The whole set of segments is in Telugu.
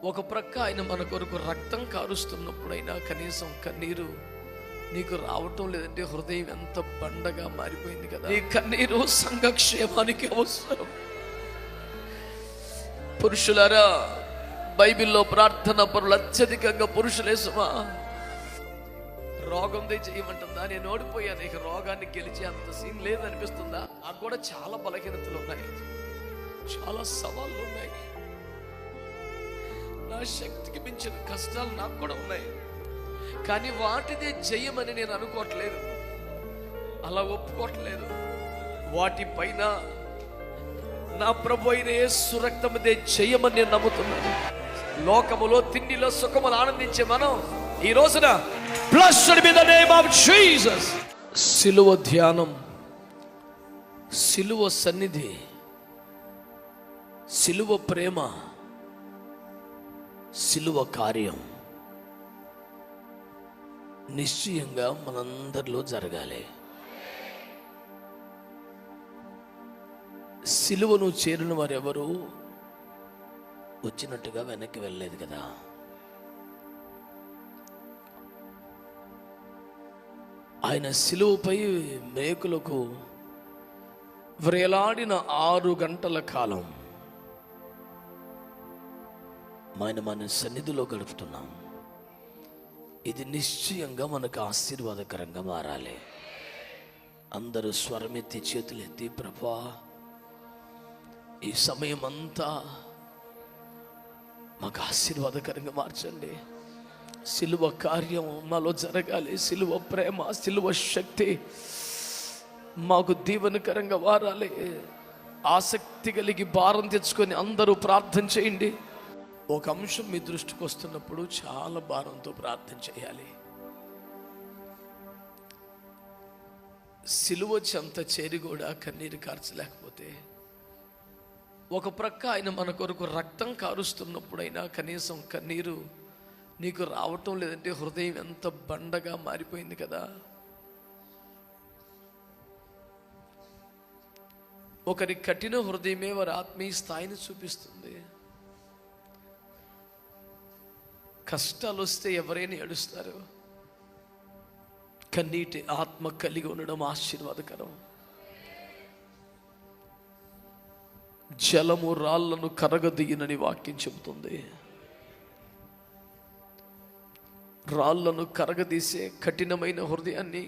ఒక ప్రక్క ఆయన మన కొరకు రక్తం కారుస్తున్నప్పుడైనా కనీసం కన్నీరు నీకు రావటం లేదంటే హృదయం ఎంత బండగా మారిపోయింది కదా. నీ కన్నీరు సంఘక్షేమానికి అవసరం. పురుషులారా, బైబిల్లో ప్రార్థన పరులు అత్యధికంగా పురుషులే సుమా. రోగం చేయమంటుందా? నేను ఓడిపోయాను, ఇక రోగాన్ని గెలిచి అంత సీన్ లేదనిపిస్తుందా? నాకు కూడా చాలా బలహీనతలు ఉన్నాయి, చాలా సవాళ్ళు ఉన్నాయి, నా శక్తికి మించిన కష్టాలు నాకు కూడా ఉన్నాయి. కానీ వాటిదే జయమని నేను అనుకోవట్లేదు, అలా ఒప్పుకోవట్లేదు. వాటిపైన నా ప్రభు అయిన యేసు రక్తముదే జయమని నేను నమ్ముతున్నాను. లోకములో తిండిలో సుఖములు ఆనందించే మనం ఈ రోజున blessed be the name of Jesus. సిలువ ధ్యానం, సిలువ సన్నిధి, సిలువ ప్రేమ, సిలువ కార్యం నిశ్చయంగా మనందరిలో జరగాలి. సిలువను చేరిన వారెవరు వచ్చినట్టుగా వెనక్కి వెళ్ళలేదు కదా. ఆయన సిలువపై మేకులకు వ్రేలాడిన 6 గంటల కాలం మన సన్నిధిలో గడుపుతున్నాం. ఇది నిశ్చయంగా మనకు ఆశీర్వాదకరంగా మారాలి. అందరూ స్వరమెత్తి చేతులెత్తి, ప్రభా ఈ సమయం అంతా మాకు ఆశీర్వాదకరంగా మార్చండి. సిలువ కార్యం మాలో జరగాలి. సిలువ ప్రేమ, సిలువ శక్తి మాకు దీవెనకరంగా వారాలి. ఆసక్తి కలిగి భారం తెచ్చుకొని అందరూ ప్రార్థన చేయండి. ఒక అంశం మీ దృష్టికి వస్తున్నప్పుడు చాలా భారంతో ప్రార్థన చేయాలి. సిలువ చెంత చేరి కూడా కన్నీరు కార్చలేకపోతే, ఒక ప్రక్క ఆయన మన కొరకు రక్తం కారుస్తున్నప్పుడైనా కనీసం కన్నీరు నీకు రావటం లేదంటే హృదయం ఎంత బండగా మారిపోయింది కదా. ఒకరి కఠిన హృదయమే వారి ఆత్మీయ స్థాయిని చూపిస్తుంది. కష్టాలు వస్తే ఎవరైనా ఏడుస్తారు. కన్నీటి ఆత్మ కలిగి ఉండడం ఆశీర్వాదకరం. జలము రాళ్లను కరగదీయనని వాక్యం చెబుతుంది. రాళ్లను కరగదీసే కఠినమైన హృదయాన్ని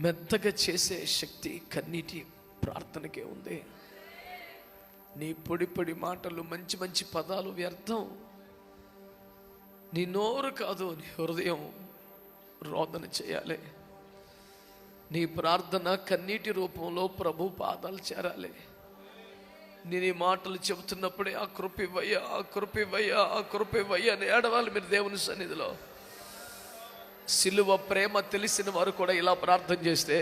మెత్తగా చేసే శక్తి కన్నీటి ప్రార్థనకే ఉంది. నీ పొడి పొడి మాటలు, మంచి మంచి పదాలు వ్యర్థం. నీ నోరు కాదు, నీ హృదయం రోదన చేయాలి. నీ ప్రార్థన కన్నీటి రూపంలో ప్రభు పాదాలు చేరాలి. నేను ఈ మాటలు చెబుతున్నప్పుడే ఆ కృపివయ్యా, ఆ కృపివయ్యా, ఆ కృపివయ్యా అని ఏడవాలి మీరు దేవుని సన్నిధిలో. సిలువ ప్రేమ తెలిసిన వారు కూడా ఇలా ప్రార్థన చేస్తే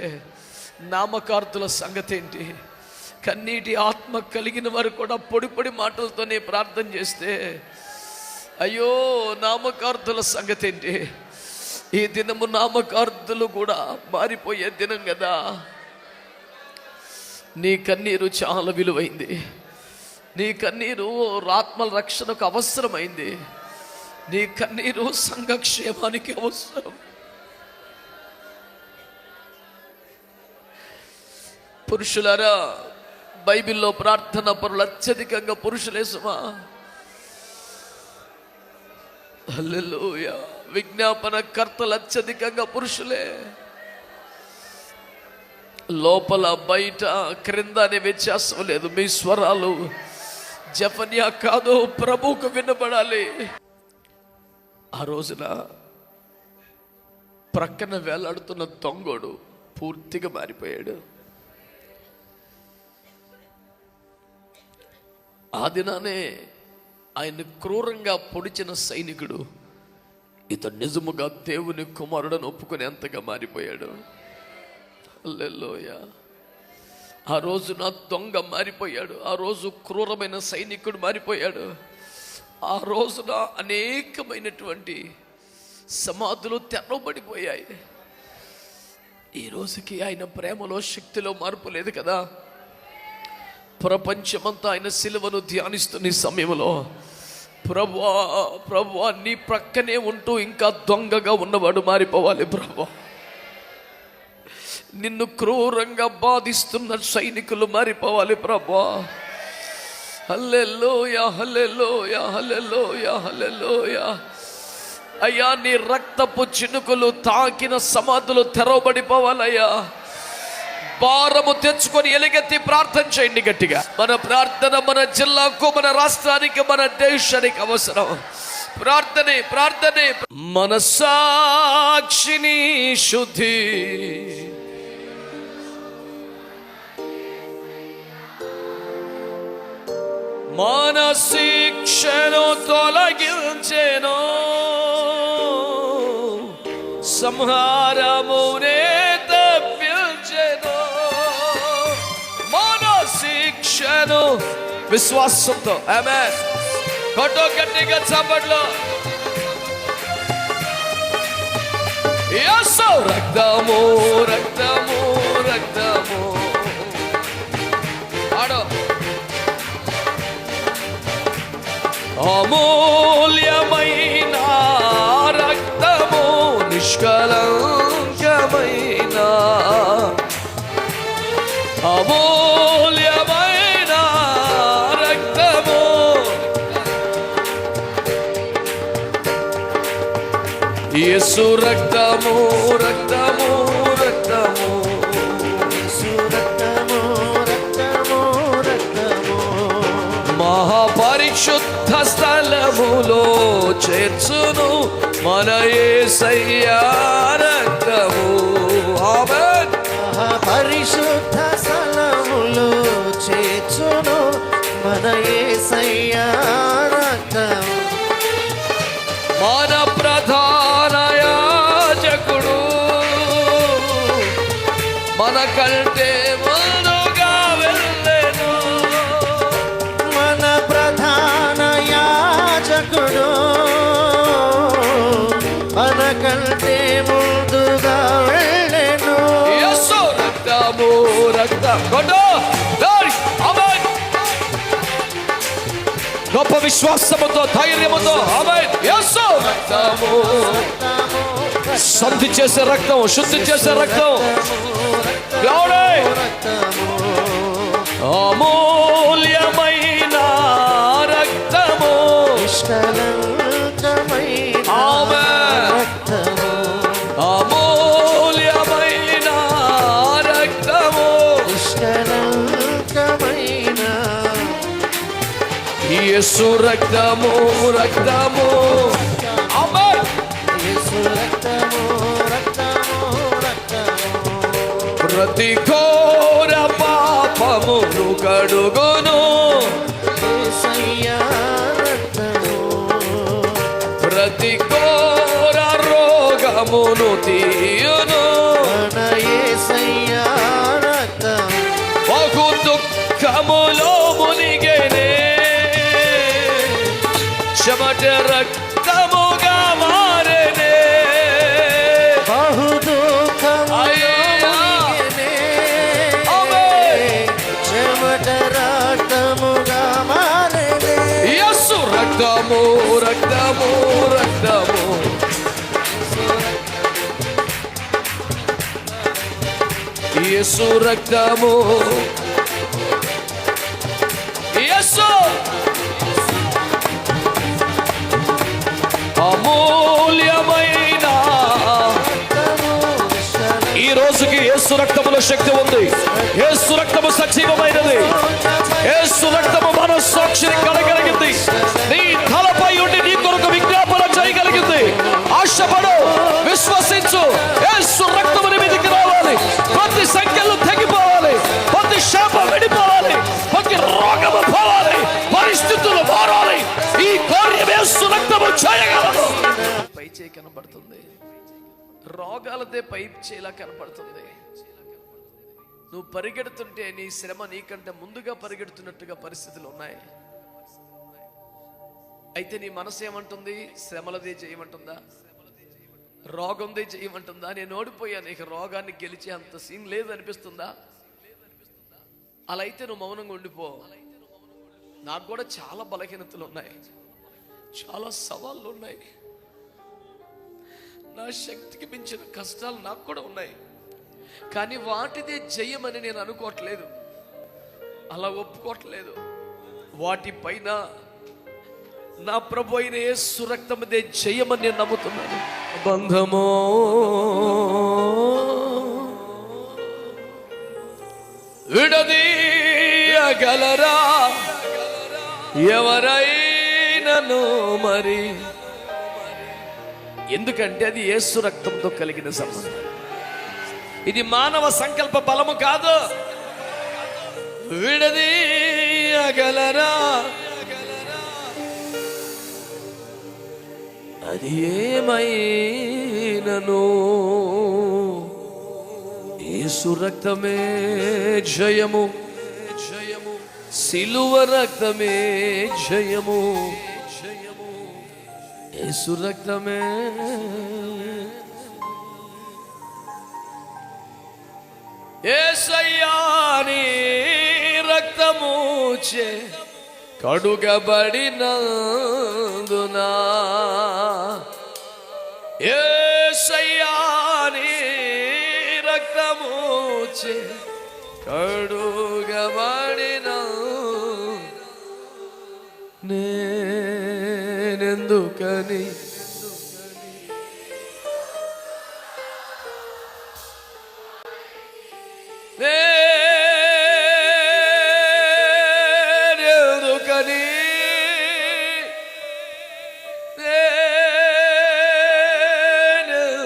నామకార్థుల సంగతి ఏంటి? కన్నీటి ఆత్మ కలిగిన వారు కూడా పొడి పొడి మాటలతోనే ప్రార్థన చేస్తే అయ్యో నామకార్థుల సంగతి ఏంటి? ఈ దినము నామకార్థులు కూడా మారిపోయే దినం కదా. నీ కన్నీరు చాలా విలువైంది. నీ కన్నీరు ఆత్మల రక్షణకు అవసరమైంది. నీ కన్నీరు సంఘక్షేమానికి అవసరం. పురుషులారా, బైబిల్లో ప్రార్థన పరులు అత్యధికంగా పురుషులే సుమా. హల్లెలూయా. విజ్ఞాపన కర్తలు అత్యధికంగా పురుషులే. లోపల బయట క్రింద అనే వ్యత్యాసం లేదు. మీ స్వరాలు జఫన్యా కాదు, ప్రభువుకు వినబడాలి. ఆ రోజున ప్రక్కన వేలాడుతున్న దొంగోడు పూర్తిగా మారిపోయాడు. ఆ దినానే ఆయన క్రూరంగా పొడిచిన సైనికుడు ఇతడు నిజముగా దేవుని కుమారుడని ఒప్పుకునేంతగా మారిపోయాడు. హల్లెలూయా. ఆ రోజు నా దొంగ మారిపోయాడు. ఆ రోజు క్రూరమైన సైనికుడు మారిపోయాడు. ఆ రోజున అనేకమైనటువంటి సమాధులు తెరవబడిపోయాయి. ఈ రోజుకి ఆయన ప్రేమలో, శక్తిలో మార్పు లేదు కదా. ప్రపంచమంతా ఆయన సిలువను ధ్యానిస్తున్న సమయంలో ప్రభువా ప్రభువా, నీ ప్రక్కనే ఉంటూ ఇంకా దొంగగా ఉన్నవాడు మారిపోవాలి ప్రభువా. నిన్ను క్రూరంగా బాధిస్తున్న సైనికులు మారిపోవాలి ప్రభువా. హల్లెలూయా హల్లెలూయా హల్లెలూయా హల్లెలూయా. అయ్యా, నీ రక్తపు చినుకులు తాకిన సమాధులు తెరవబడిపోవాలయ్యా. భారము తెచ్చుకొని ఎలుగెత్తి ప్రార్థన చేయండి గట్టిగా. మన ప్రార్థన మన జిల్లాకు, మన రాష్ట్రానికి, మన దేశానికి అవసరం. ప్రార్థనే ప్రార్థనే. మన సాక్షిని శుద్ధి, మన శిక్షను తొలగించెను, సంహారమునే తప్పించెను. మన శిక్షను విశ్వాసంతో ఆమేన్ కొట్టు గట్టిగా చప్పట్లు. యేసు రక్తము రక్తము రక్తము ఆడో అమూల్యమైన రక్తము, నిష్కలంకమైన అమూల్యమైన రక్తము. యేసు రక్తము రక్తము రక్తము, యేసు రక్తము రక్తము రక్తము, మహాపరిశుద్ధ స్థలములో చేర్చును మన యేసయ్యా రక్తము. ఆమేన్. మహాపరిశుద్ధ స్థలములో చేర్చును మన యేసయ్యా రక్తము. మన ప్రధాన యాజకుడు మన కంటే ముందుగా వెళ్ళెను. మన ప్రధాన యాజకుడు మన కంటే ముందుగా వెళ్ళెను. యేసు రక్తము రక్తం కొట్టు. ఆమేన్. గొప్ప విశ్వాసముతో ధైర్యముతో ఆమేన్. యేసు రక్తము, శుద్ధి చేసే రక్తం, శుద్ధి చేసే రక్తం. గ్లోరీ. అమూల్యమైన రక్తము, నిష్కలంకమైన రక్తము, అమూల్యమైన రక్తము, నిష్కలంకమైన యేసు రక్తము రక్తము. ఆమేన్. యేసు రక్తము రక్తము రక్తము, ప్రతి ఘోర పాపమును కడుగును యేసయ్యా రక్తము, ప్రతి ఘోర రోగమును తీయును మన యేసయ్యా రక్తము. బహు దుఃఖములో మునిగెనే, చెమట రక్తముగా మారెనే. బహు దుఃఖములో మునిగెనే, చెమట రక్తముగా మారెనే. యేసు రక్తము రక్తము రక్తము, యేసు రక్తము. యేసు అమూల్యమైన. ఈ రోజుకి యేసు రక్తములో శక్తి ఉంది. యేసు రక్తము సజీవమైనది. యేసు రక్తము మన సాక్షిని కలగలిగింది. నీ తలపై ఉండి నీ కొరకు విజ్ఞాపన చేయగలిగింది. ఆశపడు, విశ్వసించు. యేసు రక్తము నీ మీదికి రావాలి. ప్రతి సంఖ్యలు తెగిపోవాలి, ప్రతి శాపం విడిపోవాలి, ప్రతి రోగము పోవాలి, పరిస్థితులు మారాలి. ఈ కార్యం యేసు రక్తము చేయగలదు. పై చేయి కనబడుతుంది, రోగాలదే పై చేలా కనబడుతుంది. నువ్వు పరిగెడుతుంటే నీ శ్రమ నీకంటే ముందుగా పరిగెడుతున్నట్టుగా పరిస్థితులు ఉన్నాయి. అయితే నీ మనసు ఏమంటుంది? శ్రమలదే చేయమంటుందా? రోగందే చేయమంటుందా? నేను ఓడిపోయాను, ఇక రోగాన్ని గెలిచే అంత సీన్ లేదు అనిపిస్తుందా? అలా అయితే నువ్వు మౌనంగా ఉండిపో. నాకు కూడా చాలా బలహీనతలు ఉన్నాయి. చాలా సవాళ్ళు ఉన్నాయి. నా శక్తికి మించిన కష్టాలు నాకు కూడా ఉన్నాయి. కానీ వాటిదే జయమని నేను అనుకోవట్లేదు, అలా ఒప్పుకోవట్లేదు. వాటిపైన నా ప్రభు అయిన యేసు రక్తముదే జయమని నేను నమ్ముతున్నాను. బంధమో విడదీయగలరా ఎవరైనను మరి? ఎందుకంటే అది యేసు రక్తంతో కలిగిన సంబంధం. ఇది మానవ సంకల్ప బలము కాదు. విడదీయగలరా అది ఏమైనను యేసు రక్తమే జయము, జయము సిలువ రక్తమే జయము, జయము యేసు రక్తమే. యేసయ్యా నీ రక్తముచే కడుగబడినందునా, యేసయ్యా నీ రక్తముచే కడుగబడిన నేనెందుకని నేనెందుకని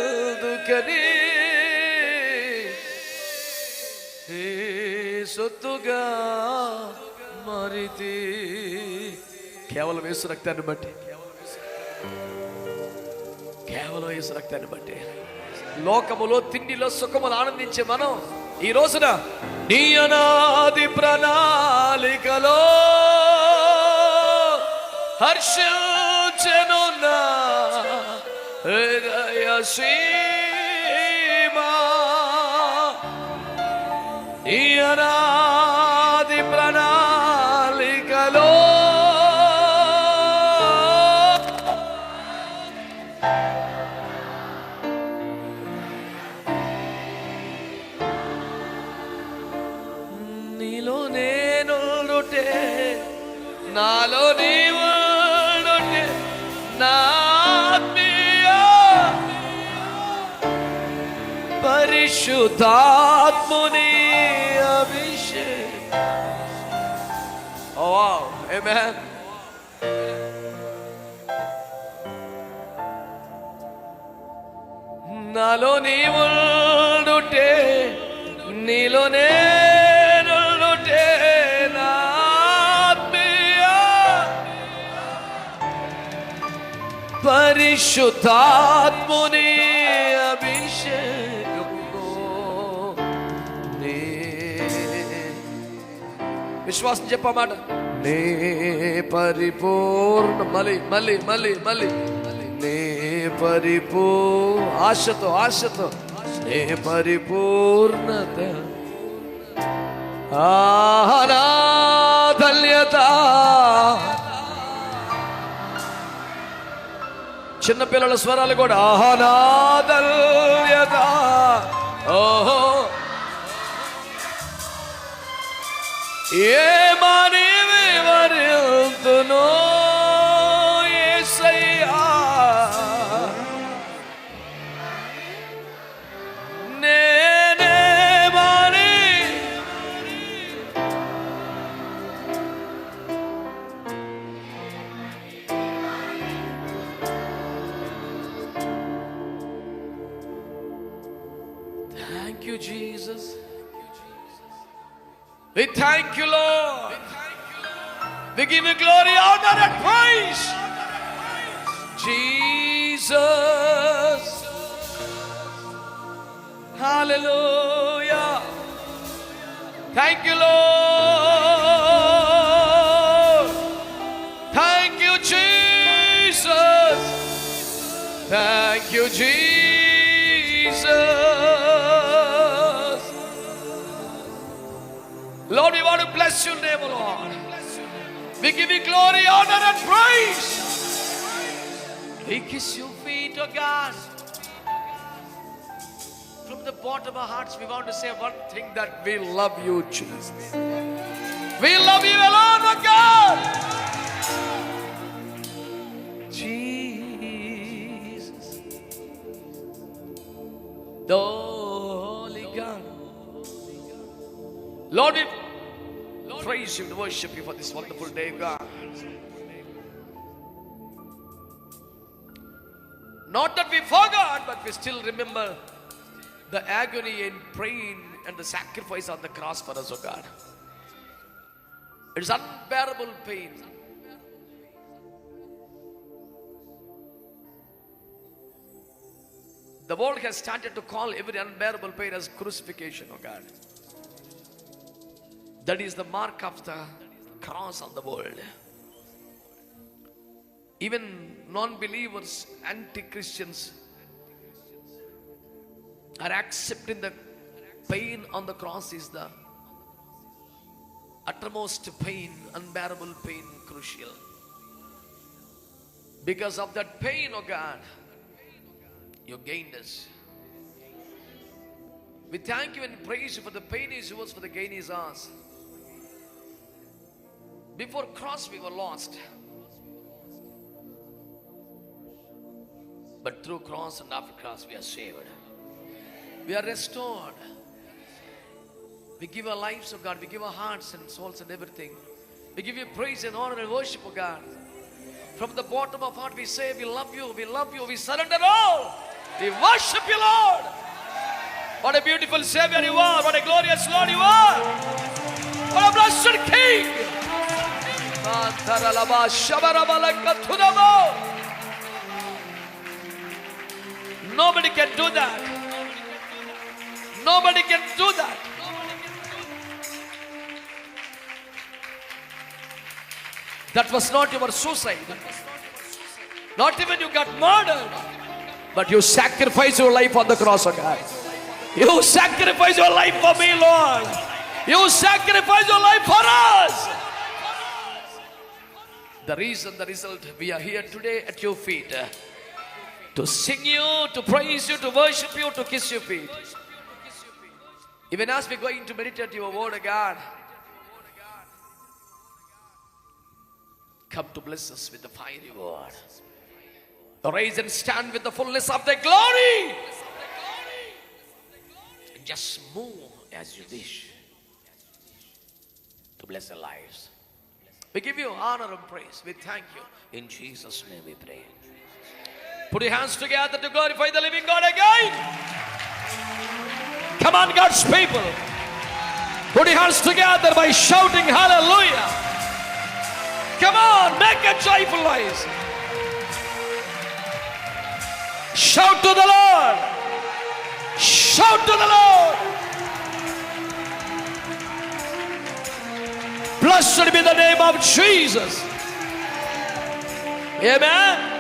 నేనెందుకని సొత్తుగా మారితి. కేవలం యేసు రక్తాన్ని బట్టి, కేవలం యేసు రక్తాన్ని బట్టి. లోకములో తిండిలో సుఖములు ఆనందించే మనం ఈ రోజున నీ అనాది ప్రణాళికలో హర్షించెను నా హృదయ సీమా. నీ అనాది ప్రణాళికలో నీలో నేనుండుటే, నాలో నీవుండుటే, నా ఆత్మీయ పరిశుద్ధాత్ముని అభిషేకం. Oh wow, amen. నాలో నీవుండుటే, నీలో నేనుండుటే, నా ఆత్మీయ పరిశుద్ధాత్ముని అభిషేకములో నే. విశ్వాసం చెప్పమాట. నే పరిపూర్ణ మళ్ళీ మళ్ళీ మళ్ళీ మళ్ళీ నే ఆశతో ఆశతో నే పరిపూర్ణత ఆహనా ధన్యత. చిన్నపిల్లల స్వరాలు కూడా ఆహనా ధన్యత. ఓహో ఏమని వివరింతునో యేసయ్యా, నేనేమని Thank you, Jesus. We thank you, Lord. We give you glory, honor and praise. Jesus. Hallelujah. Thank you, Lord. Thank you, Jesus. Thank you, Jesus. Lord, we want to bless your name, Lord. We give you glory, honor and praise. We kiss your feet, oh God. From the bottom of our hearts, we want to say one thing, that we love you, Jesus. We love you alone, oh God. Jesus, the Holy God. Lord, we praise you and worship you for this wonderful day, God. Not that we forgot, but we still remember the agony and pain and the sacrifice on the cross for us, oh God. It's unbearable pain. The world has started to call every unbearable pain as crucifixion, oh God. That is the mark of the cross on the world. Even non-believers, anti-Christians are accepting the pain on the cross is the uttermost pain, unbearable pain, crucial. Because of that pain, oh God, you gained us. We thank you and praise you for the pain is yours, for the gain is ours. Before cross we were lost, but through cross and after cross we are saved. We are restored. We give our lives, oh God. We give our hearts and souls and everything. We give you praise and honor and worship, oh God. From the bottom of our heart we say we love you, we love you, we surrender all. We worship you, Lord. What a beautiful Savior you are. What a glorious Lord you are. What a blessed King. Nobody can do that. Nobody can do that. That was not your suicide. Not even you got murdered. But you sacrificed your life on the cross, oh God. You sacrificed your life for me, Lord. You sacrificed your life for us. The reason, the result, we are here today at your feet. To sing you, to praise you, to worship you, to kiss your feet. Even as we're going to meditate your word, of God, come to bless us with the fiery word. Rise and stand with the fullness of the glory. And just move as you wish to bless our lives. We give you honor and praise. We thank you. In Jesus' name we pray. Put your hands together to glorify the living God again. Come on, God's people. Put your hands together by shouting hallelujah. Come on, make a joyful noise. Shout to the Lord. Shout to the Lord. Blessed be the name of Jesus. Amen.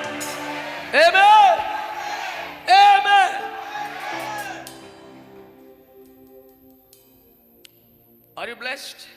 Amen. Amen. Are you blessed?